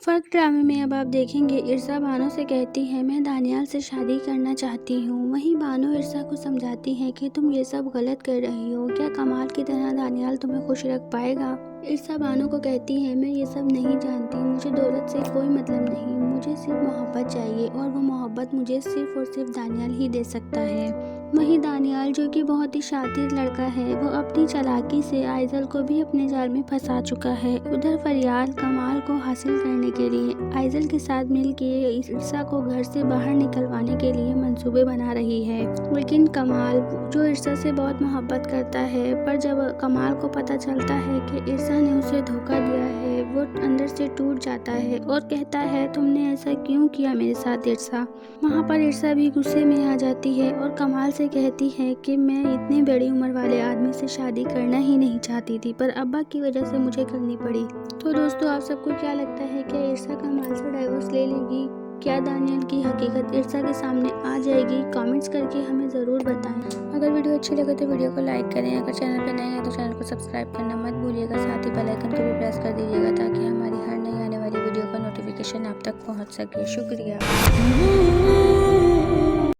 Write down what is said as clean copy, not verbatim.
फ़र्क ड्रामे में अब आप देखेंगे इर्सा बानो से कहती है मैं दानियाल से शादी करना चाहती हूँ। वहीं बानो इर्सा को समझाती है कि तुम ये सब गलत कर रही हो, क्या कमाल की तरह दानियाल तुम्हें खुश रख पाएगा। इर्सा बानो को कहती है मैं ये सब नहीं जानती, मुझे दौलत से कोई मतलब नहीं, मुझे सिर्फ मोहब्बत चाहिए और वो मोहब्बत मुझे सिर्फ और सिर्फ दानियाल ही दे सकता है। वहीं दानियाल जो कि बहुत ही शातिर लड़का है, वो अपनी चालाकी से आइजल को भी अपने जाल में फंसा चुका है। उधर फरियाल कमाल को हासिल करने के लिए आइजल के साथ मिलकर इर्सा को घर से बाहर निकलवाने के लिए मंसूबे बना रही है। लेकिन कमाल जो इर्सा से बहुत मोहब्बत करता है, पर जब कमाल को पता चलता है कि इर्सा ने उसे धोखा दिया है, वो अंदर से टूट जाता है और कहता है तुमने ऐसा क्यों किया मेरे साथ इर्सा। वहाँ पर इर्सा भी गुस्से में आ जाती है और कमाल से कहती है कि मैं इतने बड़ी उम्र वाले आदमी से शादी करना ही नहीं चाहती थी, पर अब्बा की वजह से मुझे करनी पड़ी। तो दोस्तों, आप सबको क्या लगता है, क्या इर्सा कमाल से डाइवोर्स ले लेगी? क्या दानियाल की हकीकत इर्सा के सामने आ जाएगी? कमेंट्स करके हमें ज़रूर बताएं। अगर वीडियो अच्छी लगे तो वीडियो को लाइक करें, अगर चैनल पर नए हैं तो चैनल को सब्सक्राइब करना मत भूलिएगा, साथ ही बेल आइकन को भी प्रेस कर दीजिएगा ताकि हमारी हर नई आने वाली वीडियो का नोटिफिकेशन आप तक पहुंच सके। शुक्रिया।